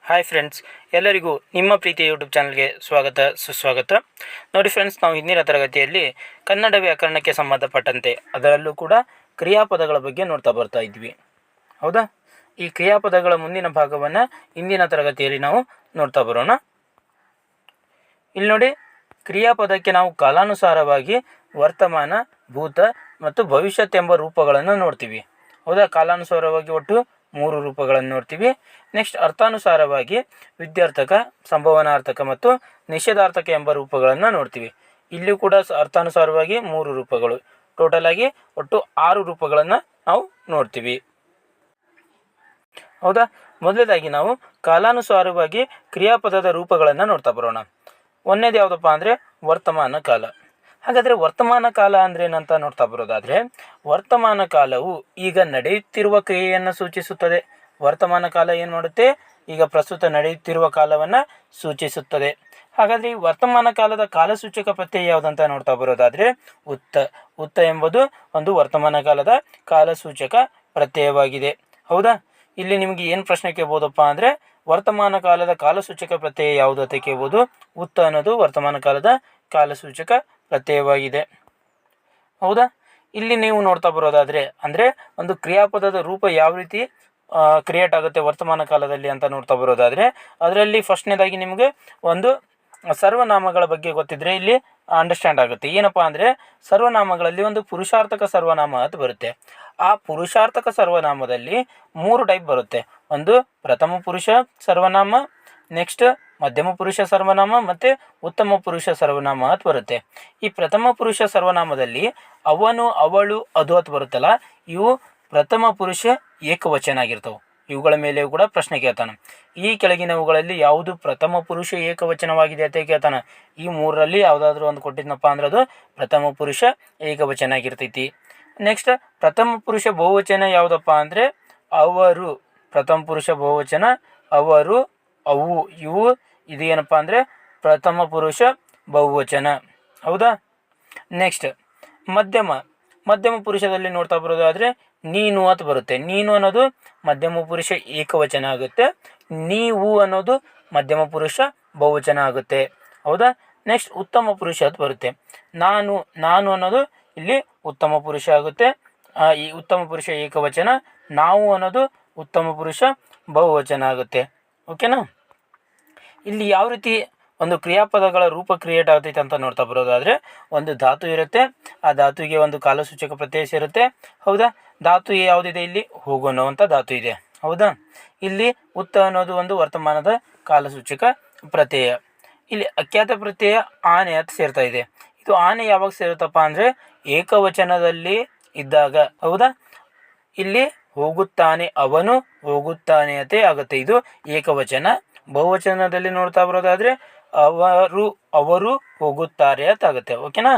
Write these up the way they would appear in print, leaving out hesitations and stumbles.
Hi friends, ಎಲ್ಲರಿಗೂ ನಿಮ್ಮ ಪ್ರೀತಿಯ ಯೂಟ್ಯೂಬ್ ಚಾನಲ್ಗೆ ಸ್ವಾಗತ ಸುಸ್ವಾಗತ. ನೋಡಿ ಫ್ರೆಂಡ್ಸ್, ನಾವು ಹಿಂದಿನ ತರಗತಿಯಲ್ಲಿ ಕನ್ನಡ ವ್ಯಾಕರಣಕ್ಕೆ ಸಂಬಂಧಪಟ್ಟಂತೆ ಅದರಲ್ಲೂ ಕೂಡ ಕ್ರಿಯಾಪದಗಳ ಬಗ್ಗೆ ನೋಡ್ತಾ ಬರ್ತಾ ಇದ್ವಿ. ಹೌದಾ? ಈ ಕ್ರಿಯಾಪದಗಳ ಮುಂದಿನ ಭಾಗವನ್ನು ಇಂದಿನ ತರಗತಿಯಲ್ಲಿ ನಾವು ನೋಡ್ತಾ ಬರೋಣ. ಇಲ್ಲಿ ನೋಡಿ, ಕ್ರಿಯಾಪದಕ್ಕೆ ನಾವು ಕಾಲಾನುಸಾರವಾಗಿ ವರ್ತಮಾನ, ಭೂತ ಮತ್ತು ಭವಿಷ್ಯತ್ ಎಂಬ ರೂಪಗಳನ್ನು ನೋಡ್ತೀವಿ. ಹೌದಾ? ಕಾಲಾನುಸಾರವಾಗಿ ಒಟ್ಟು 3 ರೂಪಗಳನ್ನು ನೋಡ್ತೀವಿ. ನೆಕ್ಸ್ಟ್ ಅರ್ಥಾನುಸಾರವಾಗಿ ವಿದ್ಯಾರ್ಥಕ, ಸಂಭವನಾರ್ಥಕ ಮತ್ತು ನಿಷೇಧಾರ್ಥಕ ಎಂಬ ರೂಪಗಳನ್ನು ನೋಡ್ತೀವಿ. ಇಲ್ಲಿ ಕೂಡ ಅರ್ಥಾನುಸಾರವಾಗಿ 3 ರೂಪಗಳು, ಟೋಟಲ್ ಆಗಿ ಒಟ್ಟು 6 ರೂಪಗಳನ್ನು ನಾವು ನೋಡ್ತೀವಿ. ಹೌದಾ? ಮೊದಲನೇದಾಗಿ ನಾವು ಕಾಲಾನುಸಾರವಾಗಿ ಕ್ರಿಯಾಪದದ ರೂಪಗಳನ್ನು ನೋಡ್ತಾ ಬರೋಣ. ಒಂದನೇದು ಯಾವುದಪ್ಪ ಅಂದರೆ ವರ್ತಮಾನ ಕಾಲ. ಹಾಗಾದರೆ ವರ್ತಮಾನ ಕಾಲ ಅಂದರೆ ಏನಂತ ನೋಡ್ತಾ ಬರೋದಾದರೆ, ವರ್ತಮಾನ ಕಾಲವು ಈಗ ನಡೆಯುತ್ತಿರುವ ಕ್ರಿಯೆಯನ್ನು ಸೂಚಿಸುತ್ತದೆ. ವರ್ತಮಾನ ಕಾಲ ಏನು ಮಾಡುತ್ತೆ? ಈಗ ಪ್ರಸ್ತುತ ನಡೆಯುತ್ತಿರುವ ಕಾಲವನ್ನು ಸೂಚಿಸುತ್ತದೆ. ಹಾಗಾದರೆ ಈ ವರ್ತಮಾನ ಕಾಲದ ಕಾಲಸೂಚಕ ಪ್ರತ್ಯಯ ಯಾವುದಂತ ನೋಡ್ತಾ ಬರೋದಾದರೆ ಉತ್ತ. ಉತ್ತ ಎಂಬುದು ಒಂದು ವರ್ತಮಾನ ಕಾಲದ ಕಾಲಸೂಚಕ ಪ್ರತ್ಯಯವಾಗಿದೆ. ಹೌದಾ? ಇಲ್ಲಿ ನಿಮಗೆ ಏನು ಪ್ರಶ್ನೆ ಕೇಳ್ಬೋದಪ್ಪ ಅಂದರೆ, ವರ್ತಮಾನ ಕಾಲದ ಕಾಲಸೂಚಕ ಪ್ರತ್ಯಯ ಯಾವುದು ಅಂತ ಕೇಳ್ಬೋದು. ಉತ್ತ ಅನ್ನೋದು ವರ್ತಮಾನ ಕಾಲದ ಕಾಲಸೂಚಕ ಪ್ರತ್ಯಯವಾಗಿದೆ. ಹೌದಾ? ಇಲ್ಲಿ ನೀವು ನೋಡ್ತಾ ಬರೋದಾದರೆ, ಅಂದರೆ ಒಂದು ಕ್ರಿಯಾಪದದ ರೂಪ ಯಾವ ರೀತಿ ಕ್ರಿಯೇಟ್ ಆಗುತ್ತೆ ವರ್ತಮಾನ ಕಾಲದಲ್ಲಿ ಅಂತ ನೋಡ್ತಾ ಬರೋದಾದರೆ, ಅದರಲ್ಲಿ ಫಸ್ಟ್ನೇದಾಗಿ ನಿಮಗೆ ಒಂದು ಸರ್ವನಾಮಗಳ ಬಗ್ಗೆ ಗೊತ್ತಿದ್ರೆ ಇಲ್ಲಿ ಅಂಡರ್ಸ್ಟ್ಯಾಂಡ್ ಆಗುತ್ತೆ. ಏನಪ್ಪ ಅಂದರೆ, ಸರ್ವನಾಮಗಳಲ್ಲಿ ಒಂದು ಪುರುಷಾರ್ಥಕ ಸರ್ವನಾಮ ಅಂತ ಬರುತ್ತೆ. ಆ ಪುರುಷಾರ್ಥಕ ಸರ್ವನಾಮದಲ್ಲಿ 3 ಟೈಪ್ ಬರುತ್ತೆ. ಒಂದು ಪ್ರಥಮ ಪುರುಷ ಸರ್ವನಾಮ, ನೆಕ್ಸ್ಟ್ ಮಧ್ಯಮ ಪುರುಷ ಸರ್ವನಾಮ ಮತ್ತು ಉತ್ತಮ ಪುರುಷ ಸರ್ವನಾಮ ಅಂತ ಬರುತ್ತೆ. ಈ ಪ್ರಥಮ ಪುರುಷ ಸರ್ವನಾಮದಲ್ಲಿ ಅವನು, ಅವಳು, ಅದು ಅಂತ ಬರುತ್ತಲ್ಲ, ಇವು ಪ್ರಥಮ ಪುರುಷ ಏಕವಚನ ಆಗಿರ್ತವೆ. ಇವುಗಳ ಮೇಲೆ ಕೂಡ ಪ್ರಶ್ನೆ ಕೇಳ್ತಾನೆ. ಈ ಕೆಳಗಿನವುಗಳಲ್ಲಿ ಯಾವುದು ಪ್ರಥಮ ಪುರುಷ ಏಕವಚನವಾಗಿದೆ ಅಂತ ಕೇಳ್ತಾನೆ. ಈ 3ರಲ್ಲಿ ಯಾವುದಾದ್ರೂ ಒಂದು ಕೊಟ್ಟಿದ್ನಪ್ಪ ಅಂದ್ರೆ ಅದು ಪ್ರಥಮ ಪುರುಷ ಏಕವಚನ ಆಗಿರ್ತೈತಿ. ನೆಕ್ಸ್ಟ್ ಪ್ರಥಮ ಪುರುಷ ಬಹುವಚನ ಯಾವುದಪ್ಪ ಅಂದರೆ ಅವರು. ಪ್ರಥಮ ಪುರುಷ ಬಹುವಚನ ಅವರು, ಅವು, ಇವು, ಇದು ಏನಪ್ಪ ಅಂದರೆ ಪ್ರಥಮ ಪುರುಷ ಬಹುವಚನ. ಹೌದಾ? ನೆಕ್ಸ್ಟ್ ಮಧ್ಯಮ ಪುರುಷದಲ್ಲಿ ನೋಡ್ತಾ ಬರೋದಾದರೆ ನೀನು ಅಂತ ಬರುತ್ತೆ. ನೀನು ಅನ್ನೋದು ಮಧ್ಯಮ ಪುರುಷ ಏಕವಚನ ಆಗುತ್ತೆ. ನೀವು ಅನ್ನೋದು ಮಧ್ಯಮ ಪುರುಷ ಬಹುವಚನ ಆಗುತ್ತೆ. ಹೌದಾ? ನೆಕ್ಸ್ಟ್ ಉತ್ತಮ ಪುರುಷ ಅಂತ ಬರುತ್ತೆ. ನಾನು ಅನ್ನೋದು ಇಲ್ಲಿ ಉತ್ತಮ ಪುರುಷ ಆಗುತ್ತೆ. ಈ ಉತ್ತಮ ಪುರುಷ ಏಕವಚನ. ನಾವು ಅನ್ನೋದು ಉತ್ತಮ ಪುರುಷ ಬಹುವಚನ ಆಗುತ್ತೆ. ಓಕೆನಾ? ಇಲ್ಲಿ ಯಾವ ರೀತಿ ಒಂದು ಕ್ರಿಯಾಪದಗಳ ರೂಪ ಕ್ರಿಯೇಟ್ ಆಗ್ತೈತೆ ಅಂತ ನೋಡ್ತಾ ಬರೋದಾದರೆ, ಒಂದು ಧಾತು ಇರುತ್ತೆ. ಆ ಧಾತುವಿಗೆ ಒಂದು ಕಾಲಸೂಚಕ ಪ್ರತ್ಯಯ ಸೇರುತ್ತೆ. ಹೌದಾ? ಧಾತು ಯಾವುದಿದೆ? ಇಲ್ಲಿ ಹೋಗು ಅನ್ನುವಂಥ ಧಾತು ಇದೆ. ಹೌದಾ? ಇಲ್ಲಿ ಉತ್ತ ಅನ್ನೋದು ಒಂದು ವರ್ತಮಾನದ ಕಾಲಸೂಚಕ ಪ್ರತ್ಯಯ. ಇಲ್ಲಿ ಅಖ್ಯಾತ ಪ್ರತ್ಯಯ ಆನೆ ಅಂತ ಸೇರ್ತಾ ಇದೆ. ಇದು ಆನೆ ಯಾವಾಗ ಸೇರುತ್ತಪ್ಪ ಅಂದರೆ ಏಕವಚನದಲ್ಲಿ ಇದ್ದಾಗ. ಹೌದಾ? ಇಲ್ಲಿ ಹೋಗುತ್ತಾನೆ, ಅವನು ಹೋಗುತ್ತಾನೆ ಅತೆ ಆಗುತ್ತೆ. ಇದು ಏಕವಚನ. ಬಹುವಚನದಲ್ಲಿ ನೋಡ್ತಾ ಬರೋದಾದರೆ ಅವರು ಹೋಗುತ್ತಾರೆ ಅಂತ ಆಗುತ್ತೆ. ಓಕೆನಾ?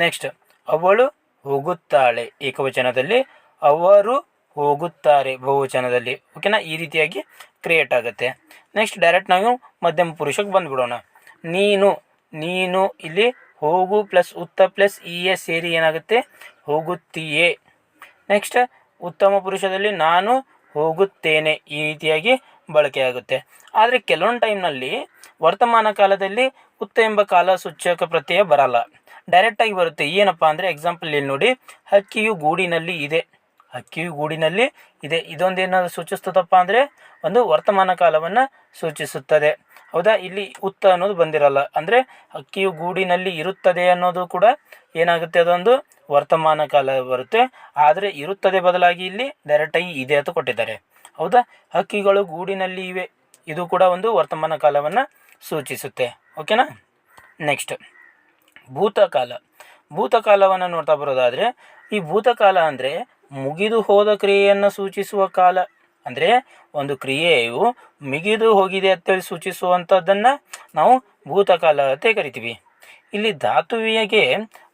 ನೆಕ್ಸ್ಟ್ ಅವಳು ಹೋಗುತ್ತಾಳೆ ಏಕವಚನದಲ್ಲಿ, ಅವರು ಹೋಗುತ್ತಾರೆ ಬಹುವಚನದಲ್ಲಿ. ಓಕೆನಾ? ಈ ರೀತಿಯಾಗಿ ಕ್ರಿಯೇಟ್ ಆಗುತ್ತೆ. ನೆಕ್ಸ್ಟ್ ಡೈರೆಕ್ಟ್ ನಾವು ಮಧ್ಯಮ ಪುರುಷಕ್ಕೆ ಬಂದುಬಿಡೋಣ. ನೀನು ಇಲ್ಲಿ ಹೋಗು ಪ್ಲಸ್ ಉತ್ತ ಪ್ಲಸ್ ಇಯೇ ಸೇರಿ ಏನಾಗುತ್ತೆ? ಹೋಗುತ್ತೀಯೇ. ನೆಕ್ಸ್ಟ್ ಉತ್ತಮ ಪುರುಷದಲ್ಲಿ ನಾನು ಹೋಗುತ್ತೇನೆ. ಈ ರೀತಿಯಾಗಿ ಬಳಕೆಯಾಗುತ್ತೆ. ಆದರೆ ಕೆಲವೊಂದು ಟೈಮ್ನಲ್ಲಿ ವರ್ತಮಾನ ಕಾಲದಲ್ಲಿ ಉತ್ತ ಎಂಬ ಕಾಲಸೂಚಕ ಪ್ರತ್ಯಯ ಬರಲ್ಲ, ಡೈರೆಕ್ಟಾಗಿ ಬರುತ್ತೆ. ಏನಪ್ಪ ಅಂದರೆ ಎಕ್ಸಾಂಪಲ್ ಇಲ್ಲಿ ನೋಡಿ, ಹಕ್ಕಿಯು ಗೂಡಿನಲ್ಲಿ ಇದೆ. ಹಕ್ಕಿಯು ಗೂಡಿನಲ್ಲಿ ಇದೆ. ಇದೊಂದೇನಾದ್ರು ಸೂಚಿಸ್ತದಪ್ಪ ಅಂದರೆ ಒಂದು ವರ್ತಮಾನ ಕಾಲವನ್ನು ಸೂಚಿಸುತ್ತದೆ. ಹೌದಾ? ಇಲ್ಲಿ ಉತ್ತ ಅನ್ನೋದು ಬಂದಿರಲ್ಲ. ಅಂದರೆ ಹಕ್ಕಿಯು ಗೂಡಿನಲ್ಲಿ ಇರುತ್ತದೆ ಅನ್ನೋದು ಕೂಡ ಏನಾಗುತ್ತೆ? ಅದೊಂದು ವರ್ತಮಾನ ಕಾಲ ಬರುತ್ತೆ. ಆದರೆ ಇರುತ್ತದೆ ಬದಲಾಗಿ ಇಲ್ಲಿ ಡೈರೆಕ್ಟಾಗಿ ಇದೆ ಅಂತ ಕೊಟ್ಟಿದ್ದಾರೆ. ಹೌದಾ? ಹಕ್ಕಿಗಳು ಗೂಡಿನಲ್ಲಿ ಇವೆ. ಇದು ಕೂಡ ಒಂದು ವರ್ತಮಾನ ಕಾಲವನ್ನು ಸೂಚಿಸುತ್ತೆ. ಓಕೆನಾ? ನೆಕ್ಸ್ಟ್ ಭೂತಕಾಲವನ್ನು ನೋಡ್ತಾ ಬರೋದಾದರೆ, ಈ ಭೂತಕಾಲ ಅಂದರೆ ಮುಗಿದು ಹೋದ ಕ್ರಿಯೆಯನ್ನು ಸೂಚಿಸುವ ಕಾಲ. ಅಂದರೆ ಒಂದು ಕ್ರಿಯೆಯು ಮುಗಿದು ಹೋಗಿದೆ ಅಂತೇಳಿ ಸೂಚಿಸುವಂಥದ್ದನ್ನು ನಾವು ಭೂತಕಾಲ ಅಂತ ಕರಿತೀವಿ. ಇಲ್ಲಿ ಧಾತುವಿಗೆ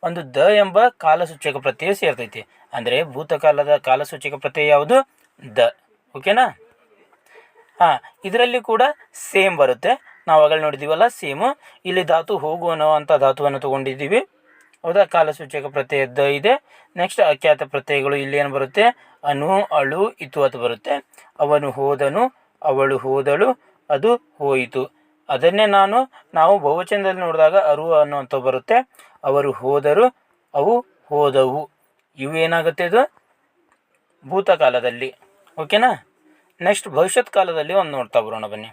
ಒಂದು ದ ಎಂಬ ಕಾಲಸೂಚಕ ಪ್ರತ್ಯಯ ಸೇರ್ತೈತಿ. ಅಂದರೆ ಭೂತಕಾಲದ ಕಾಲಸೂಚಕ ಪ್ರತ್ಯಯ ಯಾವುದು? ದ. ಓಕೆನಾ? ಇದರಲ್ಲಿ ಕೂಡ ಸೇಮ್ ಬರುತ್ತೆ. ನಾವು ಆಗಲೇ ನೋಡಿದ್ದೀವಲ್ಲ, ಸೇಮು. ಇಲ್ಲಿ ಧಾತು ಹೋಗು ಅನ್ನೋವಂಥ ಧಾತುವನ್ನು ತೊಗೊಂಡಿದ್ದೀವಿ. ಹೌದಾ? ಕಾಲಸೂಚಕ ಪ್ರತ್ಯಯ ದ ಇದೆ. ನೆಕ್ಸ್ಟ್ ಅಖ್ಯಾತ ಪ್ರತ್ಯಯಗಳು ಇಲ್ಲಿ ಏನು ಬರುತ್ತೆ? ಅನು, ಅಳು, ಇತು ಅಂತ ಬರುತ್ತೆ. ಅವನು ಹೋದನು, ಅವಳು ಹೋದಳು, ಅದು ಹೋಯಿತು. ಅದನ್ನೇ ನಾವು ಬಹುವಚನದಲ್ಲಿ ನೋಡಿದಾಗ ಅರು ಅನ್ನುವಂಥ ಬರುತ್ತೆ. ಅವರು ಹೋದರು, ಅವು ಹೋದವು. ಇವು ಏನಾಗುತ್ತೆ, ಇದು ಭೂತಕಾಲದಲ್ಲಿ. ಓಕೆನಾ. ನೆಕ್ಸ್ಟ್ ಭವಿಷ್ಯತ್ ಕಾಲದಲ್ಲಿ ಒಂದು ನೋಡ್ತಾ ಬರೋಣ ಬನ್ನಿ.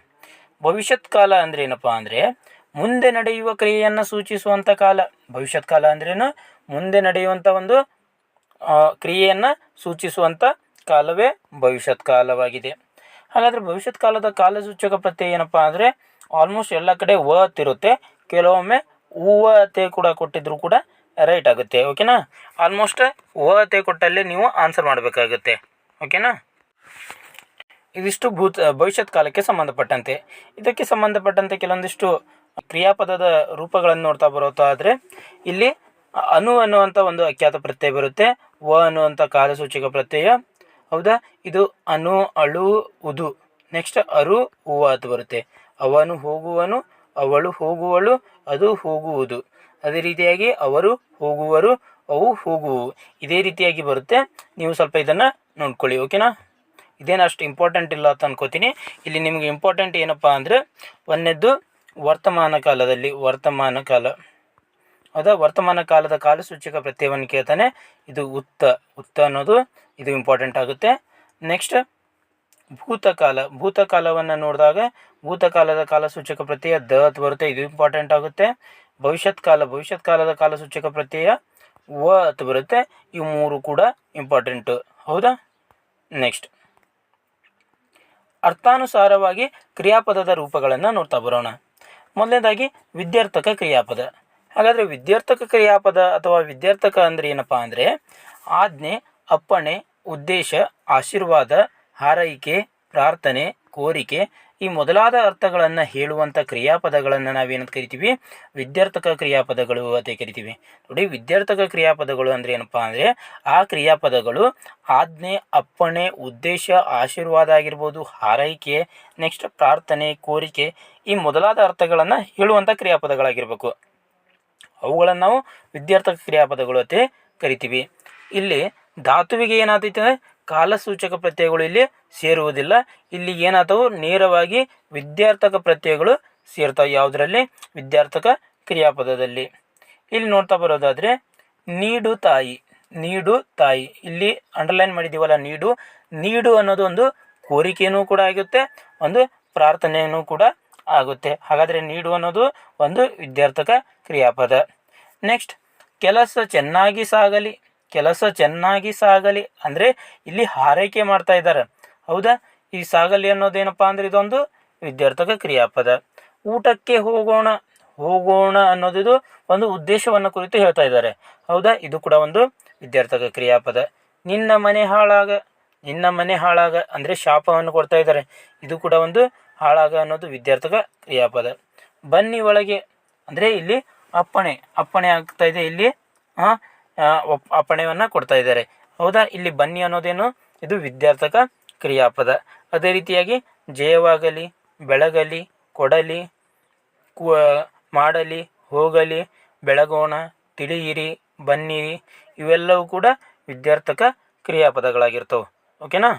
ಭವಿಷ್ಯತ್ ಕಾಲ ಅಂದರೆ ಏನಪ್ಪ ಅಂದರೆ ಮುಂದೆ ನಡೆಯುವ ಕ್ರಿಯೆಯನ್ನು ಸೂಚಿಸುವಂಥ ಕಾಲ. ಭವಿಷ್ಯತ್ ಕಾಲ ಅಂದ್ರೇನು, ಮುಂದೆ ನಡೆಯುವಂಥ ಒಂದು ಕ್ರಿಯೆಯನ್ನು ಸೂಚಿಸುವಂಥ ಕಾಲವೇ ಭವಿಷ್ಯತ್ ಕಾಲವಾಗಿದೆ. ಹಾಗಾದರೆ ಭವಿಷ್ಯತ್ ಕಾಲದ ಕಾಲಸೂಚಕ ಪ್ರತ್ಯಯ ಏನಪ್ಪ ಅಂದರೆ ಆಲ್ಮೋಸ್ಟ್ ಎಲ್ಲ ಕಡೆ ವ ಅತ್ತಿರುತ್ತೆ, ಕೆಲವೊಮ್ಮೆ ಹೂವ ಅತ್ತೆ ಕೂಡ ಕೊಟ್ಟಿದ್ರು ಕೂಡ ರೈಟ್ ಆಗುತ್ತೆ. ಓಕೆನಾ. ಆಲ್ಮೋಸ್ಟ್ ವ ಅತ್ತೆ ಕೊಟ್ಟಲ್ಲಿ ನೀವು ಆನ್ಸರ್ ಮಾಡಬೇಕಾಗುತ್ತೆ. ಓಕೆನಾ. ಇದಿಷ್ಟು ಭವಿಷ್ಯತ್ ಕಾಲಕ್ಕೆ ಸಂಬಂಧಪಟ್ಟಂತೆ. ಇದಕ್ಕೆ ಸಂಬಂಧಪಟ್ಟಂತೆ ಕೆಲವೊಂದಿಷ್ಟು ಕ್ರಿಯಾಪದದ ರೂಪಗಳನ್ನು ನೋಡ್ತಾ ಬರೋದಾದರೆ ಇಲ್ಲಿ ಅನು ಅನ್ನುವಂಥ ಒಂದು ಅಖ್ಯಾತ ಪ್ರತ್ಯಯ ಬರುತ್ತೆ. ವ ಅನ್ನುವಂಥ ಕಾಲಸೂಚಕ ಪ್ರತ್ಯಯ. ಹೌದಾ. ಇದು ಅನು, ಅಳು, ಉದು. ನೆಕ್ಸ್ಟ್ ಅರು, ಹೂವ ಅಂತ ಬರುತ್ತೆ. ಅವನು ಹೋಗುವನು, ಅವಳು ಹೋಗುವಳು, ಅದು ಹೋಗುವುದು. ಅದೇ ರೀತಿಯಾಗಿ ಅವರು ಹೋಗುವರು, ಅವು ಹೋಗುವು. ಇದೇ ರೀತಿಯಾಗಿ ಬರುತ್ತೆ. ನೀವು ಸ್ವಲ್ಪ ಇದನ್ನು ನೋಡ್ಕೊಳ್ಳಿ. ಓಕೆನಾ. ಇದೇನು ಅಷ್ಟು ಇಂಪಾರ್ಟೆಂಟ್ ಇಲ್ಲ ಅಂತ ಅನ್ಕೋತೀನಿ. ಇಲ್ಲಿ ನಿಮಗೆ ಇಂಪಾರ್ಟೆಂಟ್ ಏನಪ್ಪ ಅಂದರೆ ಒಂದನೇದ್ದು ವರ್ತಮಾನ ಕಾಲದಲ್ಲಿ, ವರ್ತಮಾನ ಕಾಲ. ಹೌದಾ. ವರ್ತಮಾನ ಕಾಲದ ಕಾಲಸೂಚಕ ಪ್ರತ್ಯಯವನ್ನು ಕೇಳ್ತಾನೆ. ಇದು ಉತ್ತ, ಉತ್ತ ಅನ್ನೋದು ಇದು ಇಂಪಾರ್ಟೆಂಟ್ ಆಗುತ್ತೆ. ನೆಕ್ಸ್ಟ್ ಭೂತಕಾಲ. ಭೂತಕಾಲವನ್ನು ನೋಡಿದಾಗ ಭೂತಕಾಲದ ಕಾಲಸೂಚಕ ಪ್ರತ್ಯಯ ದ ಅಂತ ಬರುತ್ತೆ. ಇದು ಇಂಪಾರ್ಟೆಂಟ್ ಆಗುತ್ತೆ. ಭವಿಷ್ಯತ್ ಕಾಲ, ಭವಿಷ್ಯತ್ ಕಾಲದ ಕಾಲಸೂಚಕ ಪ್ರತ್ಯಯ ವ ಅಂತ ಬರುತ್ತೆ. ಇವು ಮೂರು ಕೂಡ ಇಂಪಾರ್ಟೆಂಟು. ಹೌದಾ. ನೆಕ್ಸ್ಟ್ ಅರ್ಥಾನುಸಾರವಾಗಿ ಕ್ರಿಯಾಪದದ ರೂಪಗಳನ್ನು ನೋಡ್ತಾ ಬರೋಣ. ಮೊದಲನೇದಾಗಿ ವಿದ್ಯಾರ್ಥಕ ಕ್ರಿಯಾಪದ. ಹಾಗಾದರೆ ವಿದ್ಯಾರ್ಥಕ ಕ್ರಿಯಾಪದ ಅಥವಾ ವಿದ್ಯಾರ್ಥಕ ಅಂದರೆ ಏನಪ್ಪ ಅಂದರೆ ಆಜ್ಞೆ, ಅಪ್ಪಣೆ, ಉದ್ದೇಶ, ಆಶೀರ್ವಾದ, ಹಾರೈಕೆ, ಪ್ರಾರ್ಥನೆ, ಕೋರಿಕೆ ಈ ಮೊದಲಾದ ಅರ್ಥಗಳನ್ನು ಹೇಳುವಂಥ ಕ್ರಿಯಾಪದಗಳನ್ನು ನಾವೇನಂತ ಕರಿತೀವಿ, ವಿದ್ಯಾರ್ಥಕ ಕ್ರಿಯಾಪದಗಳು ಅಂತ ಕರಿತೀವಿ. ನೋಡಿ, ವಿದ್ಯಾರ್ಥಕ ಕ್ರಿಯಾಪದಗಳು ಅಂದರೆ ಏನಪ್ಪ ಅಂದರೆ ಆ ಕ್ರಿಯಾಪದಗಳು ಆಜ್ಞೆ, ಅಪ್ಪಣೆ, ಉದ್ದೇಶ, ಆಶೀರ್ವಾದ ಆಗಿರ್ಬೋದು, ಹಾರೈಕೆ, ನೆಕ್ಸ್ಟ್ ಪ್ರಾರ್ಥನೆ, ಕೋರಿಕೆ ಈ ಮೊದಲಾದ ಅರ್ಥಗಳನ್ನು ಹೇಳುವಂಥ ಕ್ರಿಯಾಪದಗಳಾಗಿರಬೇಕು. ಅವುಗಳನ್ನು ನಾವು ವಿದ್ಯಾರ್ಥಕ ಕ್ರಿಯಾಪದಗಳು ಅಂತ ಕರಿತೀವಿ. ಇಲ್ಲಿ ಧಾತುವಿಗೆ ಏನಾಗ್ತೈತೆ ಅಂದರೆ ಕಾಲಸೂಚಕ ಪ್ರತ್ಯಯಗಳು ಇಲ್ಲಿ ಸೇರುವುದಿಲ್ಲ. ಇಲ್ಲಿ ಏನಾದವು ನೇರವಾಗಿ ವಿದ್ಯಾರ್ಥಕ ಪ್ರತ್ಯಯಗಳು ಸೇರ್ತಾವೆ. ಯಾವುದರಲ್ಲಿ? ವಿದ್ಯಾರ್ಥಕ ಕ್ರಿಯಾಪದದಲ್ಲಿ. ಇಲ್ಲಿ ನೋಡ್ತಾ ಬರೋದಾದರೆ ನೀಡು ತಾಯಿ, ನೀಡು ತಾಯಿ. ಇಲ್ಲಿ ಅಂಡರ್ಲೈನ್ ಮಾಡಿದ್ದೀವಲ್ಲ ನೀಡು. ನೀಡು ಅನ್ನೋದು ಒಂದು ಕೋರಿಕೆಯೂ ಕೂಡ ಆಗುತ್ತೆ, ಒಂದು ಪ್ರಾರ್ಥನೆಯೂ ಕೂಡ ಆಗುತ್ತೆ. ಹಾಗಾದರೆ ನೀಡು ಅನ್ನೋದು ಒಂದು ವಿದ್ಯಾರ್ಥಕ ಕ್ರಿಯಾಪದ. ನೆಕ್ಸ್ಟ್ ಕೆಲಸ ಚೆನ್ನಾಗಿ ಸಾಗಲಿ. ಕೆಲಸ ಚೆನ್ನಾಗಿ ಸಾಗಲಿ ಅಂದರೆ ಇಲ್ಲಿ ಹಾರೈಕೆ ಮಾಡ್ತಾ ಇದ್ದಾರೆ. ಹೌದಾ. ಈ ಸಾಗಲಿ ಅನ್ನೋದೇನಪ್ಪ ಅಂದರೆ ಇದೊಂದು ವಿದ್ಯಾರ್ಥಕ ಕ್ರಿಯಾಪದ. ಊಟಕ್ಕೆ ಹೋಗೋಣ, ಹೋಗೋಣ ಅನ್ನೋದು ಒಂದು ಉದ್ದೇಶವನ್ನು ಕುರಿತು ಹೇಳ್ತಾ ಇದ್ದಾರೆ. ಹೌದಾ. ಇದು ಕೂಡ ಒಂದು ವಿದ್ಯಾರ್ಥಕ ಕ್ರಿಯಾಪದ. ನಿನ್ನ ಮನೆ ಹಾಳಾಗ, ನಿನ್ನ ಮನೆ ಹಾಳಾಗ ಅಂದರೆ ಶಾಪವನ್ನು ಕೊಡ್ತಾ ಇದ್ದಾರೆ. ಇದು ಕೂಡ ಒಂದು ಹಾಳಾಗ ಅನ್ನೋದು ವಿದ್ಯಾರ್ಥಕ ಕ್ರಿಯಾಪದ. ಬನ್ನಿ ಒಳಗೆ ಅಂದರೆ ಇಲ್ಲಿ ಅಪ್ಪಣೆ, ಅಪ್ಪಣೆ ಆಗ್ತಾ ಇದೆ. ಇಲ್ಲಿ ಅಪ್ಪಣೆಯನ್ನು ಕೊಡ್ತಾ ಇದ್ದಾರೆ. ಹೌದಾ. ಇಲ್ಲಿ ಬನ್ನಿ ಅನ್ನೋದೇನು, ಇದು ವಿದ್ಯಾರ್ಥಕ ಕ್ರಿಯಾಪದ. ಅದೇ ರೀತಿಯಾಗಿ ಜಯವಾಗಲಿ, ಬೆಳಗಲಿ, ಕೊಡಲಿ, ಮಾಡಲಿ, ಹೋಗಲಿ, ಬೆಳಗೋಣ, ತಿಳಿಯಿರಿ, ಬನ್ನಿರಿ ಇವೆಲ್ಲವೂ ಕೂಡ ವಿದ್ಯಾರ್ಥಕ ಕ್ರಿಯಾಪದಗಳಾಗಿರ್ತವೆ. ಓಕೆನಾ.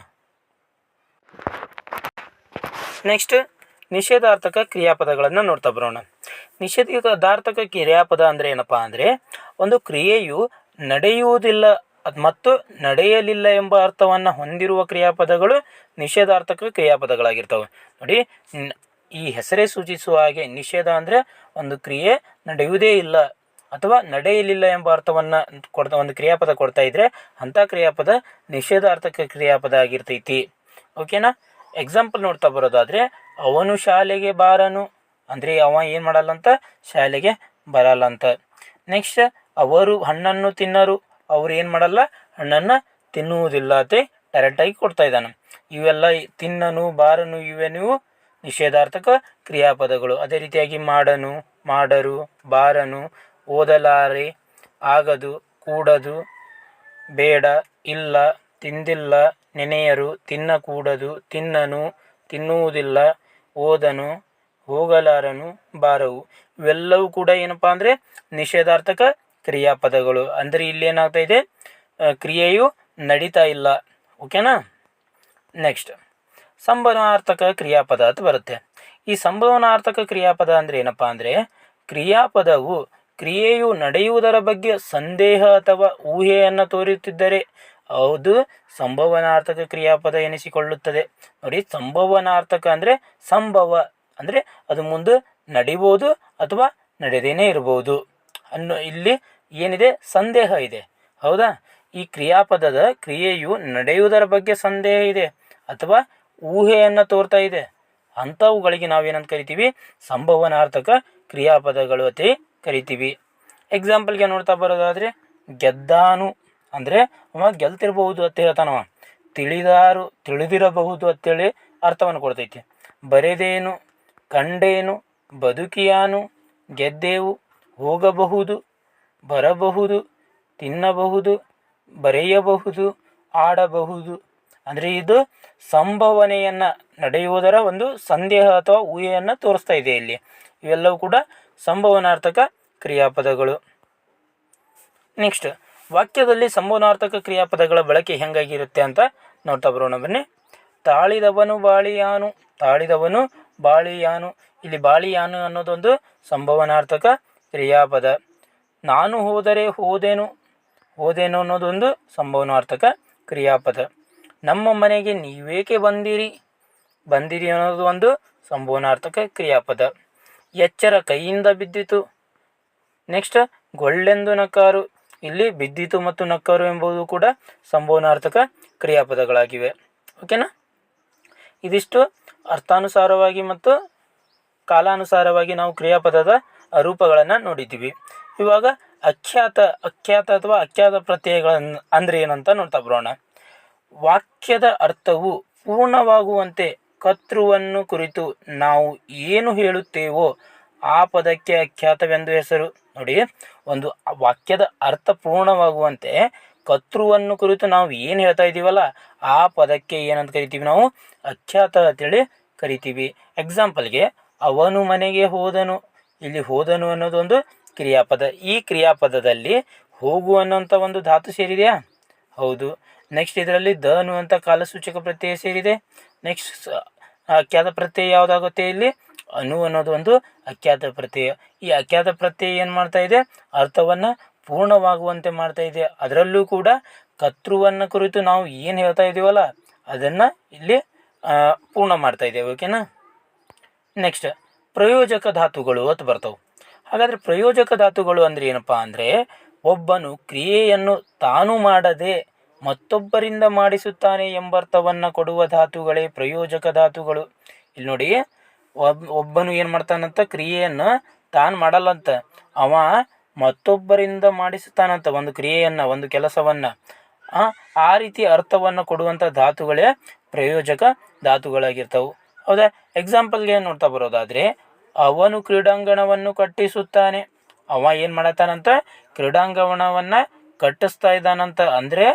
ನೆಕ್ಸ್ಟ್ ನಿಷೇಧಾರ್ಥಕ ಕ್ರಿಯಾಪದಗಳನ್ನು ನೋಡ್ತಾ ಬರೋಣ. ನಿಷೇಧಾರ್ಥಕ ಕ್ರಿಯಾಪದ ಅಂದರೆ ಏನಪ್ಪ ಅಂದರೆ ಒಂದು ಕ್ರಿಯೆಯು ನಡೆಯುವುದಿಲ್ಲ ಮತ್ತು ನಡೆಯಲಿಲ್ಲ ಎಂಬ ಅರ್ಥವನ್ನು ಹೊಂದಿರುವ ಕ್ರಿಯಾಪದಗಳು ನಿಷೇಧಾರ್ಥಕ ಕ್ರಿಯಾಪದಗಳಾಗಿರ್ತವೆ. ನೋಡಿ, ಈ ಹೆಸರೇ ಸೂಚಿಸುವ ಹಾಗೆ ನಿಷೇಧ ಅಂದರೆ ಒಂದು ಕ್ರಿಯೆ ನಡೆಯುವುದೇ ಇಲ್ಲ ಅಥವಾ ನಡೆಯಲಿಲ್ಲ ಎಂಬ ಅರ್ಥವನ್ನು ಒಂದು ಕ್ರಿಯಾಪದ ಕೊಡ್ತಾ ಇದ್ರೆ ಅಂಥ ಕ್ರಿಯಾಪದ ನಿಷೇಧಾರ್ಥಕ ಕ್ರಿಯಾಪದ ಆಗಿರ್ತೈತಿ. ಓಕೆನಾ. ಎಕ್ಸಾಂಪಲ್ ನೋಡ್ತಾ ಬರೋದಾದರೆ ಅವನು ಶಾಲೆಗೆ ಬಾರನು ಅಂದರೆ ಅವ ಏನು ಮಾಡಲ್ಲ ಅಂತ, ಶಾಲೆಗೆ ಬರಲ್ಲ ಅಂತ. ನೆಕ್ಸ್ಟ್ ಅವರು ಹಣ್ಣನ್ನು ತಿನ್ನರು, ಅವ್ರು ಏನು ಮಾಡಲ್ಲ, ಹಣ್ಣನ್ನು ತಿನ್ನುವುದಿಲ್ಲ ಅಂತ ಡೈರೆಕ್ಟಾಗಿ ಕೊಡ್ತಾ ಇದ್ದಾನೆ. ಇವೆಲ್ಲ ತಿನ್ನನು, ಬಾರನು ಇವೆನಿವು ನಿಷೇಧಾರ್ಥಕ ಕ್ರಿಯಾಪದಗಳು. ಅದೇ ರೀತಿಯಾಗಿ ಮಾಡನು, ಮಾಡರು, ಬಾರನು, ಓದಲಾರೆ, ಆಗದು, ಕೂಡದು, ಬೇಡ, ಇಲ್ಲ, ತಿಂದಿಲ್ಲ, ನೆನೆಯರು, ತಿನ್ನಕೂಡದು, ತಿನ್ನನು, ತಿನ್ನುವುದಿಲ್ಲ, ಓದನು, ಹೋಗಲಾರನು, ಬಾರವು ಇವೆಲ್ಲವೂ ಕೂಡ ಏನಪ್ಪ ಅಂದರೆ ನಿಷೇಧಾರ್ಥಕ ಕ್ರಿಯಾಪದಗಳು. ಅಂದರೆ ಇಲ್ಲಿ ಏನಾಗ್ತಾ ಇದೆ, ಕ್ರಿಯೆಯು ನಡೀತಾ ಇಲ್ಲ. ಓಕೆನಾ. ನೆಕ್ಸ್ಟ್ ಸಂಭಾವನಾರ್ಥಕ ಕ್ರಿಯಾಪದ ಅಂತ ಬರುತ್ತೆ. ಈ ಸಂಭವನಾರ್ಥಕ ಕ್ರಿಯಾಪದ ಅಂದರೆ ಏನಪ್ಪ ಅಂದರೆ ಕ್ರಿಯಾಪದವು ಕ್ರಿಯೆಯು ನಡೆಯುವುದರ ಬಗ್ಗೆ ಸಂದೇಹ ಅಥವಾ ಊಹೆಯನ್ನು ತೋರುತ್ತಿದ್ದರೆ ಅದು ಸಂಭವನಾರ್ಥಕ ಕ್ರಿಯಾಪದ ಎನಿಸಿಕೊಳ್ಳುತ್ತದೆ. ನೋಡಿ, ಸಂಭವನಾರ್ಥಕ ಅಂದರೆ ಸಂಭವ ಅಂದರೆ ಅದು ಮುಂದೆ ನಡಿಬೋದು ಅಥವಾ ನಡೆದೇನೆ ಇರ್ಬೋದು ಇಲ್ಲಿ ಏನಿದೆ, ಸಂದೇಹ ಇದೆ. ಹೌದಾ, ಈ ಕ್ರಿಯಾಪದದ ಕ್ರಿಯೆಯು ನಡೆಯುವುದರ ಬಗ್ಗೆ ಸಂದೇಹ ಇದೆ ಅಥವಾ ಊಹೆಯನ್ನು ತೋರ್ತಾ ಇದೆ, ಅಂಥವುಗಳಿಗೆ ನಾವೇನಂತ ಕರಿತೀವಿ, ಸಂಭವನಾರ್ಥಕ ಕ್ರಿಯಾಪದಗಳು ಅಂತ ಕರಿತೀವಿ. ಎಕ್ಸಾಂಪಲ್ಗೆ ನೋಡ್ತಾ ಬರೋದಾದರೆ ಗೆದ್ದಾನು ಅಂದರೆ ಅವ ಗೆಲ್ತಿರ್ಬಹುದು ಅಂತ ಹೇಳ್ತಾನವ. ತಿಳಿದಿರಬಹುದು ಅಂತೇಳಿ ಅರ್ಥವನ್ನು ಕೊಡ್ತೈತಿ. ಬರೆದೇನು, ಕಂಡೇನು, ಬದುಕಿಯಾನು, ಗೆದ್ದೇವು, ಹೋಗಬಹುದು, ಬರಬಹುದು, ತಿನ್ನಬಹುದು, ಬರೆಯಬಹುದು, ಆಡಬಹುದು. ಅಂದರೆ ಇದು ಸಂಭವನೆಯನ್ನು ನಡೆಯುವುದರ ಒಂದು ಸಂದೇಹ ಅಥವಾ ಊಹೆಯನ್ನು ತೋರಿಸ್ತಾ ಇದೆ ಇಲ್ಲಿ. ಇವೆಲ್ಲವೂ ಕೂಡ ಸಂಭವನಾರ್ಥಕ ಕ್ರಿಯಾಪದಗಳು. ನೆಕ್ಸ್ಟ್, ವಾಕ್ಯದಲ್ಲಿ ಸಂಭವನಾರ್ಥಕ ಕ್ರಿಯಾಪದಗಳ ಬಳಕೆ ಹೆಂಗಾಗಿರುತ್ತೆ ಅಂತ ನೋಡ್ತಾ ಬರೋಣ ಬನ್ನಿ. ತಾಳಿದವನು ಬಾಳಿಯಾನು, ತಾಳಿದವನು ಬಾಳಿಯಾನು. ಇಲ್ಲಿ ಬಾಳಿಯಾನು ಅನ್ನೋದೊಂದು ಸಂಭವನಾರ್ಥಕ ಕ್ರಿಯಾಪದ. ನಾನು ಹೋದರೆ ಹೋದೆನು, ಹೋದೆನು ಅನ್ನೋದೊಂದು ಸಂಭವನಾರ್ಥಕ ಕ್ರಿಯಾಪದ. ನಮ್ಮ ಮನೆಗೆ ನೀವೇಕೆ ಬಂದಿರಿ, ಬಂದಿರಿ ಅನ್ನೋದು ಒಂದು ಸಂಭವನಾರ್ಥಕ ಕ್ರಿಯಾಪದ. ಎಚ್ಚರ ಕೈಯಿಂದ ಬಿದ್ದಿತು. ನೆಕ್ಸ್ಟ್, ಗೊಳ್ಳೆಂದು ನಕ್ಕಾರು. ಇಲ್ಲಿ ಬಿದ್ದಿತು ಮತ್ತು ನಕ್ಕಾರು ಎಂಬುದು ಕೂಡ ಸಂಭವನಾರ್ಥಕ ಕ್ರಿಯಾಪದಗಳಾಗಿವೆ. ಓಕೆನಾ. ಇದಿಷ್ಟು ಅರ್ಥಾನುಸಾರವಾಗಿ ಮತ್ತು ಕಾಲಾನುಸಾರವಾಗಿ ನಾವು ಕ್ರಿಯಾಪದದ ರೂಪಗಳನ್ನು ನೋಡಿದ್ದೀವಿ. ಇವಾಗ ಅಖ್ಯಾತ ಅಥವಾ ಅಖ್ಯಾತ ಪ್ರತ್ಯಯಗಳನ್ನು ಅಂದರೆ ಏನಂತ ನೋಡ್ತಾ ಬರೋಣ. ವಾಕ್ಯದ ಅರ್ಥವು ಪೂರ್ಣವಾಗುವಂತೆ ಕರ್ತೃವನ್ನು ಕುರಿತು ನಾವು ಏನು ಹೇಳುತ್ತೇವೋ ಆ ಪದಕ್ಕೆ ಅಖ್ಯಾತವೆಂದು ಹೆಸರು. ನೋಡಿ, ಒಂದು ವಾಕ್ಯದ ಅರ್ಥ ಪೂರ್ಣವಾಗುವಂತೆ ಕರ್ತೃವನ್ನು ಕುರಿತು ನಾವು ಏನು ಹೇಳ್ತಾ ಇದ್ದೀವಲ್ಲ ಆ ಪದಕ್ಕೆ ಏನಂತ ಕರಿತೀವಿ, ನಾವು ಅಖ್ಯಾತ ಅಂತೇಳಿ ಕರಿತೀವಿ. ಎಕ್ಸಾಂಪಲ್ಗೆ ಅವನು ಮನೆಗೆ ಹೋದನು. ಇಲ್ಲಿ ಹೋದನು ಅನ್ನೋದೊಂದು ಕ್ರಿಯಾಪದ. ಈ ಕ್ರಿಯಾಪದದಲ್ಲಿ ಹೋಗು ಅನ್ನೋಂಥ ಒಂದು ಧಾತು ಸೇರಿದೆಯಾ? ಹೌದು. ನೆಕ್ಸ್ಟ್, ಇದರಲ್ಲಿ ದ ಅನ್ನುವಂಥ ಕಾಲಸೂಚಕ ಪ್ರತ್ಯಯ ಸೇರಿದೆ. ನೆಕ್ಸ್ಟ್, ಅಖ್ಯಾತ ಪ್ರತ್ಯಯ ಯಾವುದಾಗುತ್ತೆ? ಇಲ್ಲಿ ಅನು ಅನ್ನೋದು ಒಂದು ಅಖ್ಯಾತ ಪ್ರತ್ಯಯ. ಈ ಅಖ್ಯಾತ ಪ್ರತ್ಯಯ ಏನು ಮಾಡ್ತಾ ಇದೆ? ಅರ್ಥವನ್ನು ಪೂರ್ಣವಾಗುವಂತೆ ಮಾಡ್ತಾ ಇದೆ. ಅದರಲ್ಲೂ ಕೂಡ ಕರ್ತೃವನ್ನು ಕುರಿತು ನಾವು ಏನು ಹೇಳ್ತಾ ಇದ್ದೀವಲ್ಲ ಅದನ್ನು ಇಲ್ಲಿ ಪೂರ್ಣ ಮಾಡ್ತಾ ಇದ್ದೇವೆ. ಓಕೆನಾ. ನೆಕ್ಸ್ಟ್, ಪ್ರಯೋಜಕ ಧಾತುಗಳು ಅಂತ ಬರ್ತವೆ. ಹಾಗಾದರೆ ಪ್ರಯೋಜಕ ಧಾತುಗಳು ಅಂದರೆ ಏನಪ್ಪ ಅಂದರೆ ಒಬ್ಬನು ಕ್ರಿಯೆಯನ್ನು ತಾನು ಮಾಡದೆ ಮತ್ತೊಬ್ಬರಿಂದ ಮಾಡಿಸುತ್ತಾನೆ ಎಂಬರ್ಥವನ್ನು ಕೊಡುವ ಧಾತುಗಳೇ ಪ್ರಯೋಜಕ ಧಾತುಗಳು. ಇಲ್ಲಿ ನೋಡಿ, ಒಬ್ಬನು ಏನು ಮಾಡ್ತಾನಂತ, ಕ್ರಿಯೆಯನ್ನು ತಾನು ಮಾಡಲ್ಲಂತ, ಅವ ಮತ್ತೊಬ್ಬರಿಂದ ಮಾಡಿಸುತ್ತಾನಂತ ಒಂದು ಕ್ರಿಯೆಯನ್ನು, ಒಂದು ಕೆಲಸವನ್ನು. ಆ ರೀತಿ ಅರ್ಥವನ್ನು ಕೊಡುವಂಥ ಧಾತುಗಳೇ ಪ್ರಯೋಜಕ ಧಾತುಗಳಾಗಿರ್ತವೆ. ಹೌದಾ. ಎಕ್ಸಾಂಪಲ್ಗೆ ಏನು ನೋಡ್ತಾ ಬರೋದಾದರೆ ಅವನು ಕ್ರೀಡಾಂಗಣವನ್ನು ಕಟ್ಟಿಸುತ್ತಾನೆ. ಅವ ಏನು ಮಾಡತ್ತಾನಂತ, ಕ್ರೀಡಾಂಗಣವನ್ನು ಕಟ್ಟಿಸ್ತಾ ಇದ್ದಾನಂತ. ಅಂದರೆ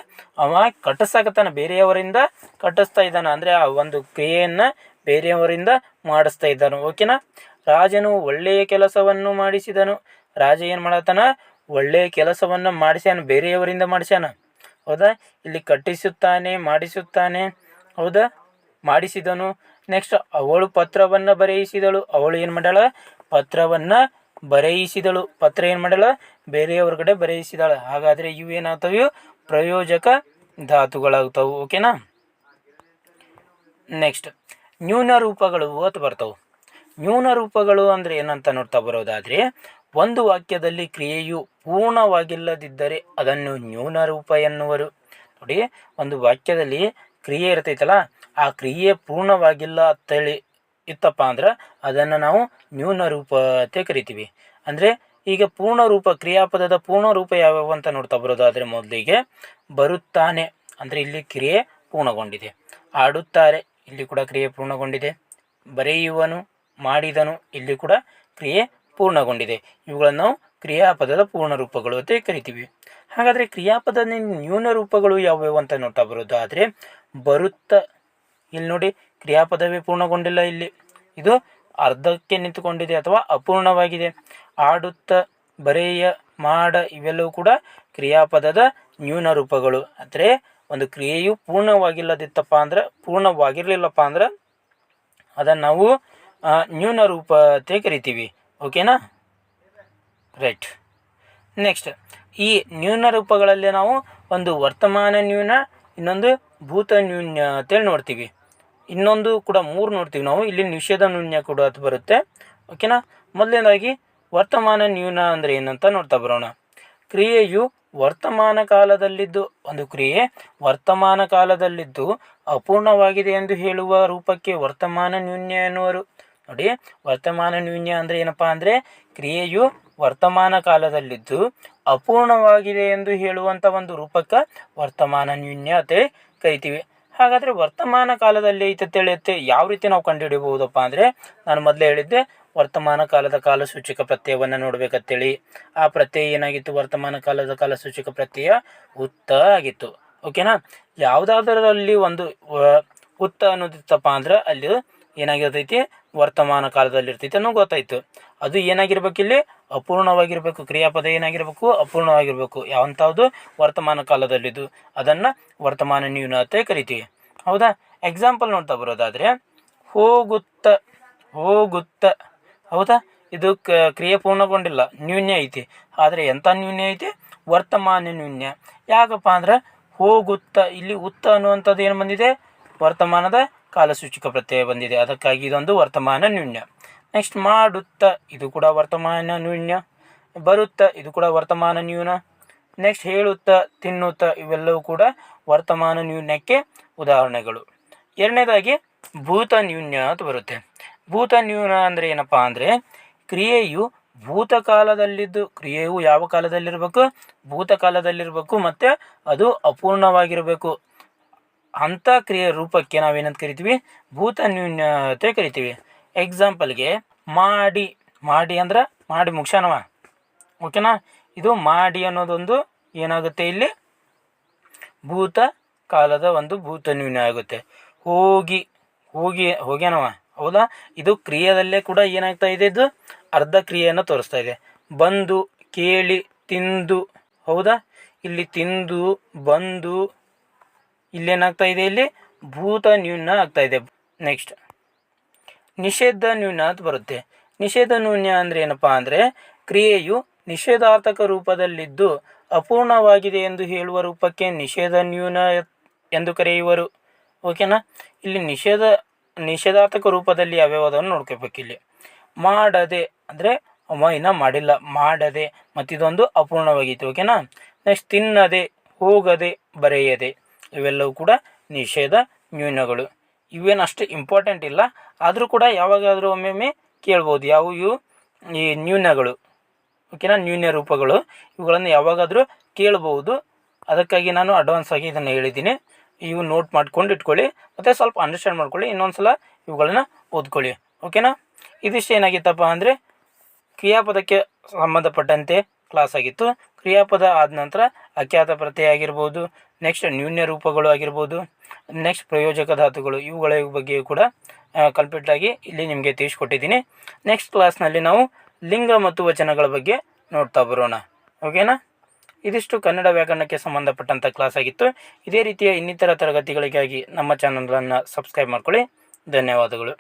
ಅವ ಕಟ್ಟಿಸ್ತಾಕತ್ತಾನ, ಬೇರೆಯವರಿಂದ ಕಟ್ಟಿಸ್ತಾ ಇದ್ದಾನೆ. ಅಂದರೆ ಆ ಒಂದು ಕ್ರಿಯೆಯನ್ನು ಬೇರೆಯವರಿಂದ ಮಾಡಿಸ್ತಾ ಇದ್ದಾನು. ಓಕೆನಾ. ರಾಜನು ಒಳ್ಳೆಯ ಕೆಲಸವನ್ನು ಮಾಡಿಸಿದನು. ರಾಜ ಏನು ಮಾಡತ್ತಾನ, ಒಳ್ಳೆಯ ಕೆಲಸವನ್ನು ಮಾಡಿಸ್ಯಾನ, ಬೇರೆಯವರಿಂದ ಮಾಡಿಸ್ಯಾನ. ಹೌದಾ. ಇಲ್ಲಿ ಕಟ್ಟಿಸುತ್ತಾನೆ, ಮಾಡಿಸುತ್ತಾನೆ. ಹೌದಾ, ಮಾಡಿಸಿದನು. ನೆಕ್ಸ್ಟ್, ಅವಳು ಪತ್ರವನ್ನು ಬರೆಯಿಸಿದಳು. ಅವಳು ಏನು ಮಾಡ್ಯಾಳ, ಪತ್ರವನ್ನು ಬರೆಯಿಸಿದಳು. ಪತ್ರ ಏನು ಮಾಡ್ಯಾಳ, ಬೇರೆಯವ್ರ ಕಡೆ ಬರೆಯಿಸಿದಾಳೆ. ಹಾಗಾದರೆ ಇವೇನಾಗ್ತವೆ, ಪ್ರಯೋಜಕ ಧಾತುಗಳಾಗ್ತವೆ. ಓಕೆನಾ. ನೆಕ್ಸ್ಟ್, ನ್ಯೂನ ರೂಪಗಳು ಅಂತ ಬರ್ತವೆ. ನ್ಯೂನ ರೂಪಗಳು ಅಂದರೆ ಏನಂತ ನೋಡ್ತಾ ಬರೋದಾದರೆ ಒಂದು ವಾಕ್ಯದಲ್ಲಿ ಕ್ರಿಯೆಯು ಪೂರ್ಣವಾಗಿಲ್ಲದಿದ್ದರೆ ಅದನ್ನು ನ್ಯೂನ ರೂಪ ಎನ್ನುವರು. ನೋಡಿ, ಒಂದು ವಾಕ್ಯದಲ್ಲಿ ಕ್ರಿಯೆ ಇರ್ತೈತಲ್ಲ, ಆ ಕ್ರಿಯೆ ಪೂರ್ಣವಾಗಿಲ್ಲ ಅಂತೇಳಿ ಇತ್ತಪ್ಪ ಅಂದ್ರೆ ಅದನ್ನು ನಾವು ನ್ಯೂನ ರೂಪ ಅಂತ ಕರಿತೀವಿ. ಅಂದರೆ ಈಗ ಪೂರ್ಣ ರೂಪ, ಕ್ರಿಯಾಪದದ ಪೂರ್ಣ ರೂಪ ಯಾವ್ಯಾವ ಅಂತ ನೋಡ್ತಾ ಬರೋದಾದರೆ ಮೊದಲಿಗೆ ಬರುತ್ತಾನೆ, ಅಂದರೆ ಇಲ್ಲಿ ಕ್ರಿಯೆ ಪೂರ್ಣಗೊಂಡಿದೆ. ಆಡುತ್ತಾರೆ, ಇಲ್ಲಿ ಕೂಡ ಕ್ರಿಯೆ ಪೂರ್ಣಗೊಂಡಿದೆ. ಬರೆಯುವನು, ಮಾಡಿದನು, ಇಲ್ಲಿ ಕೂಡ ಕ್ರಿಯೆ ಪೂರ್ಣಗೊಂಡಿದೆ. ಇವುಗಳನ್ನು ನಾವು ಕ್ರಿಯಾಪದದ ಪೂರ್ಣ ರೂಪಗಳು ಅಂತ ಕರಿತೀವಿ. ಹಾಗಾದರೆ ಕ್ರಿಯಾಪದದ ನ್ಯೂನ ರೂಪಗಳು ಯಾವ್ಯಾವು ಅಂತ ನೋಡ್ತಾ ಬರೋದಾದರೆ ಬರುತ್ತ, ಇಲ್ಲಿ ನೋಡಿ ಕ್ರಿಯಾಪದವೇ ಪೂರ್ಣಗೊಂಡಿಲ್ಲ, ಇಲ್ಲಿ ಇದು ಅರ್ಧಕ್ಕೆ ನಿಂತುಕೊಂಡಿದೆ ಅಥವಾ ಅಪೂರ್ಣವಾಗಿದೆ. ಆಡುತ್ತ, ಬರೆಯ, ಮಾಡ ಇವೆಲ್ಲವೂ ಕೂಡ ಕ್ರಿಯಾಪದದ ನ್ಯೂನ ರೂಪಗಳು. ಅಂದರೆ ಒಂದು ಕ್ರಿಯೆಯು ಪೂರ್ಣವಾಗಿಲ್ಲದಿತ್ತಪ್ಪ ಅಂದ್ರೆ, ಪೂರ್ಣವಾಗಿರಲಿಲ್ಲಪ್ಪ ಅಂದ್ರೆ ಅದನ್ನು ನಾವು ನ್ಯೂನ ರೂಪ ಅಂತ ಕರಿತೀವಿ. ಓಕೆನಾ, ರೈಟ್. ನೆಕ್ಸ್ಟ್, ಈ ನ್ಯೂನ ರೂಪಗಳಲ್ಲಿ ನಾವು ಒಂದು ವರ್ತಮಾನ ನ್ಯೂನ, ಇನ್ನೊಂದು ಭೂತ ನ್ಯೂನ್ಯ ಅಂತೇಳಿ ನೋಡ್ತೀವಿ. ಇನ್ನೊಂದು ಕೂಡ 3 ನೋಡ್ತೀವಿ ನಾವು. ಇಲ್ಲಿ ನಿಷೇಧ ನ್ಯೂನ್ಯ ಕೂಡ ಅದು ಬರುತ್ತೆ. ಓಕೆನಾ, ಮೊದಲನೇದಾಗಿ ವರ್ತಮಾನ ನ್ಯೂನ ಅಂದರೆ ಏನಂತ ನೋಡ್ತಾ ಬರೋಣ. ಕ್ರಿಯೆಯು ವರ್ತಮಾನ ಕಾಲದಲ್ಲಿದ್ದು, ಒಂದು ಕ್ರಿಯೆ ವರ್ತಮಾನ ಕಾಲದಲ್ಲಿದ್ದು ಅಪೂರ್ಣವಾಗಿದೆ ಎಂದು ಹೇಳುವ ರೂಪಕ್ಕೆ ವರ್ತಮಾನ ನ್ಯೂನ್ಯ ಎನ್ನುವರು. ನೋಡಿ, ವರ್ತಮಾನ ನ್ಯೂನ್ಯ ಅಂದರೆ ಏನಪ್ಪ ಅಂದರೆ ಕ್ರಿಯೆಯು ವರ್ತಮಾನ ಕಾಲದಲ್ಲಿದ್ದು ಅಪೂರ್ಣವಾಗಿದೆ ಎಂದು ಹೇಳುವಂಥ ಒಂದು ರೂಪಕ್ಕೆ ವರ್ತಮಾನ ನ್ಯೂನ್ಯ ಅಂತ ಕರಿತೀವಿ. ಹಾಗಾದರೆ ವರ್ತಮಾನ ಕಾಲದಲ್ಲಿ ಐತೆ ಯಾವ ರೀತಿ ನಾವು ಕಂಡುಹಿಡಿಯಬಹುದಪ್ಪ ಅಂದರೆ, ನಾನು ಮೊದಲೇ ಹೇಳಿದ್ದೆ ವರ್ತಮಾನ ಕಾಲದ ಕಾಲಸೂಚಕ ಪ್ರತ್ಯಯವನ್ನು ನೋಡಬೇಕಂತೇಳಿ. ಆ ಪ್ರತ್ಯಯ ಏನಾಗಿತ್ತು? ವರ್ತಮಾನ ಕಾಲದ ಕಾಲಸೂಚಕ ಪ್ರತ್ಯಯ ಉತ್ತ ಆಗಿತ್ತು. ಓಕೆನಾ, ಯಾವುದಾದರಲ್ಲಿ ಒಂದು ಉತ್ತ ಅನ್ನೋದಿತ್ತಪ್ಪ ಅಂದ್ರೆ ಅಲ್ಲಿ ಏನಾಗಿರ್ತೈತಿ? ವರ್ತಮಾನ ಕಾಲದಲ್ಲಿ ಇರ್ತೈತಿ ಅನ್ನೋ ಗೊತ್ತಾಯ್ತು. ಅದು ಏನಾಗಿರ್ಬೇಕಿಲ್ಲಿ? ಅಪೂರ್ಣವಾಗಿರಬೇಕು. ಕ್ರಿಯಾಪದ ಏನಾಗಿರಬೇಕು? ಅಪೂರ್ಣವಾಗಿರಬೇಕು. ಯಾವಂಥದ್ದು? ವರ್ತಮಾನ ಕಾಲದಲ್ಲಿದ್ದು. ಅದನ್ನು ವರ್ತಮಾನ ನ್ಯೂನತೆ ಕರಿತೀವಿ. ಹೌದಾ? ಎಕ್ಸಾಂಪಲ್ ನೋಡ್ತಾ ಬರೋದಾದರೆ, ಹೋಗುತ್ತ, ಹೋಗುತ್ತ. ಹೌದಾ? ಇದು ಕ್ರಿಯೆ ಪೂರ್ಣಗೊಂಡಿಲ್ಲ, ನ್ಯೂನ್ಯ ಐತಿ. ಆದರೆ ಎಂಥ ನ್ಯೂನ್ಯ ಐತಿ? ವರ್ತಮಾನ ನ್ಯೂನ್ಯ. ಯಾಕಪ್ಪ ಅಂದ್ರೆ ಹೋಗುತ್ತ, ಇಲ್ಲಿ ಉತ್ತ ಅನ್ನುವಂಥದ್ದು ಏನು ಬಂದಿದೆ? ವರ್ತಮಾನದ ಕಾಲಸೂಚಕ ಪ್ರತ್ಯಯ ಬಂದಿದೆ. ಅದಕ್ಕಾಗಿ ಇದೊಂದು ವರ್ತಮಾನ ನ್ಯೂನ್ಯ. ನೆಕ್ಸ್ಟ್, ಮಾಡುತ್ತ, ಇದು ಕೂಡ ವರ್ತಮಾನ ನ್ಯೂನ್ಯ. ಬರುತ್ತ, ಇದು ಕೂಡ ವರ್ತಮಾನ ನ್ಯೂನ. ನೆಕ್ಸ್ಟ್, ಹೇಳುತ್ತ, ತಿನ್ನುತ್ತ, ಇವೆಲ್ಲವೂ ಕೂಡ ವರ್ತಮಾನ ನ್ಯೂನ್ಯಕ್ಕೆ ಉದಾಹರಣೆಗಳು. ಎರಡನೇದಾಗಿ ಭೂತ ನ್ಯೂನ್ಯ ಅಂತ ಬರುತ್ತೆ. ಭೂತ ನ್ಯೂನ ಅಂದರೆ ಏನಪ್ಪ ಅಂದರೆ ಕ್ರಿಯೆಯು ಭೂತಕಾಲದಲ್ಲಿದ್ದು, ಕ್ರಿಯೆಯು ಯಾವ ಕಾಲದಲ್ಲಿರಬೇಕು? ಭೂತಕಾಲದಲ್ಲಿರಬೇಕು, ಮತ್ತು ಅದು ಅಪೂರ್ಣವಾಗಿರಬೇಕು. ಅಂಥ ಕ್ರಿಯೆ ರೂಪಕ್ಕೆ ನಾವೇನಂತ ಕರಿತೀವಿ? ಭೂತ ನ್ಯೂನ್ಯತೆ ಕರಿತೀವಿ. ಎಕ್ಸಾಂಪಲ್ಗೆ ಮಾಡಿ, ಮಾಡಿ ಅಂದ್ರೆ ಮಾಡಿ ಮುಗಿಸೋಣವ. ಓಕೆನಾ, ಇದು ಮಾಡಿ ಅನ್ನೋದೊಂದು ಏನಾಗುತ್ತೆ? ಇಲ್ಲಿ ಭೂತ ಕಾಲದ ಒಂದು ಭೂತ ನ್ಯೂನ್ಯ ಆಗುತ್ತೆ. ಹೋಗಿ, ಹೋಗಿ ಹೋಗ್ಯಾನವ. ಹೌದಾ? ಇದು ಕ್ರಿಯೆದಲ್ಲೇ ಕೂಡ ಏನಾಗ್ತಾ ಇದೆ? ಇದು ಅರ್ಧ ಕ್ರಿಯೆಯನ್ನು ತೋರಿಸ್ತಾ ಇದೆ. ಬಂದು, ಕೇಳಿ, ತಿಂದು. ಹೌದಾ? ಇಲ್ಲಿ ತಿಂದು, ಬಂದು, ಇಲ್ಲೇನಾಗ್ತಾ ಇದೆ? ಇಲ್ಲಿ ಭೂತ ನ್ಯೂನ್ಯ ಆಗ್ತಾ ಇದೆ. ನೆಕ್ಸ್ಟ್, ನಿಷೇಧ ನ್ಯೂನ್ಯ ಅಂತ ಬರುತ್ತೆ. ನಿಷೇಧ ನ್ಯೂನ್ಯ ಅಂದರೆ ಏನಪ್ಪ ಅಂದರೆ ಕ್ರಿಯೆಯು ನಿಷೇಧಾರ್ಥಕ ರೂಪದಲ್ಲಿದ್ದು ಅಪೂರ್ಣವಾಗಿದೆ ಎಂದು ಹೇಳುವ ರೂಪಕ್ಕೆ ನಿಷೇಧ ನ್ಯೂನ ಎಂದು ಕರೆಯುವರು. ಓಕೆನಾ, ಇಲ್ಲಿ ನಿಷೇಧಾರ್ಥಕ ರೂಪದಲ್ಲಿ ಯಾವ್ಯಾವುದನ್ನು ನೋಡ್ಕೋಬೇಕು. ಇಲ್ಲಿ ಮಾಡದೆ ಅಂದರೆ ಅವ ಇನ್ನೂ ಮಾಡಿಲ್ಲ, ಮಾಡದೆ, ಮತ್ತಿದೊಂದು ಅಪೂರ್ಣವಾಗಿತ್ತು. ಓಕೆನಾ. ನೆಕ್ಸ್ಟ್, ತಿನ್ನದೆ, ಹೋಗದೆ, ಬರೆಯದೆ, ಇವೆಲ್ಲವೂ ಕೂಡ ನಿಷೇಧ ನ್ಯೂನಗಳು. ಇವೇನು ಅಷ್ಟು ಇಂಪಾರ್ಟೆಂಟ್ ಇಲ್ಲ, ಆದರೂ ಕೂಡ ಯಾವಾಗಾದರೂ ಒಮ್ಮೊಮ್ಮೆ ಕೇಳ್ಬೋದು ಇವು ಈ ನ್ಯೂನಗಳು. ಓಕೆನಾ, ನ್ಯೂನ್ಯ ರೂಪಗಳು, ಇವುಗಳನ್ನು ಯಾವಾಗಾದರೂ ಕೇಳ್ಬೋದು. ಅದಕ್ಕಾಗಿ ನಾನು ಅಡ್ವಾನ್ಸ್ ಆಗಿ ಇದನ್ನು ಹೇಳಿದ್ದೀನಿ. ಇವು ನೋಟ್ ಮಾಡ್ಕೊಂಡು ಇಟ್ಕೊಳ್ಳಿ, ಮತ್ತು ಸ್ವಲ್ಪ ಅಂಡರ್ಸ್ಟ್ಯಾಂಡ್ ಮಾಡ್ಕೊಳ್ಳಿ. ಇನ್ನೊಂದು ಸಲ ಇವುಗಳನ್ನ ಓದ್ಕೊಳ್ಳಿ. ಓಕೆನಾ. ಇದಿಷ್ಟು ಏನಾಗಿತ್ತಪ್ಪ ಅಂದರೆ ಕ್ರಿಯಾಪದಕ್ಕೆ ಸಂಬಂಧಪಟ್ಟಂತೆ ಕ್ಲಾಸ್ ಆಗಿತ್ತು. ಕ್ರಿಯಾಪದ ಆದ ನಂತರ ಅಖ್ಯಾತ ಪ್ರತ್ಯಯ ಆಗಿರ್ಬೋದು, ನೆಕ್ಸ್ಟ್ ನ್ಯೂನ್ಯ ರೂಪಗಳು ಆಗಿರ್ಬೋದು, ನೆಕ್ಸ್ಟ್ ಪ್ರಯೋಜಕ ಧಾತುಗಳು, ಇವುಗಳ ಬಗ್ಗೆ ಕೂಡ ಕಂಪ್ಲೀಟಾಗಿ ಇಲ್ಲಿ ನಿಮಗೆ ತಿಳಿಸ್ಕೊಟ್ಟಿದ್ದೀನಿ. ನೆಕ್ಸ್ಟ್ ಕ್ಲಾಸ್ನಲ್ಲಿ ನಾವು ಲಿಂಗ ಮತ್ತು ವಚನಗಳ ಬಗ್ಗೆ ನೋಡ್ತಾ ಬರೋಣ. ಓಕೆನಾ. ಇದಿಷ್ಟು ಕನ್ನಡ ವ್ಯಾಕರಣಕ್ಕೆ ಸಂಬಂಧಪಟ್ಟಂಥ ಕ್ಲಾಸ್ ಆಗಿತ್ತು. ಇದೇ ರೀತಿಯ ಇನ್ನಿತರ ತರಗತಿಗಳಿಗಾಗಿ ನಮ್ಮ ಚಾನಲನ್ನು ಸಬ್ಸ್ಕ್ರೈಬ್ ಮಾಡ್ಕೊಳ್ಳಿ. ಧನ್ಯವಾದಗಳು.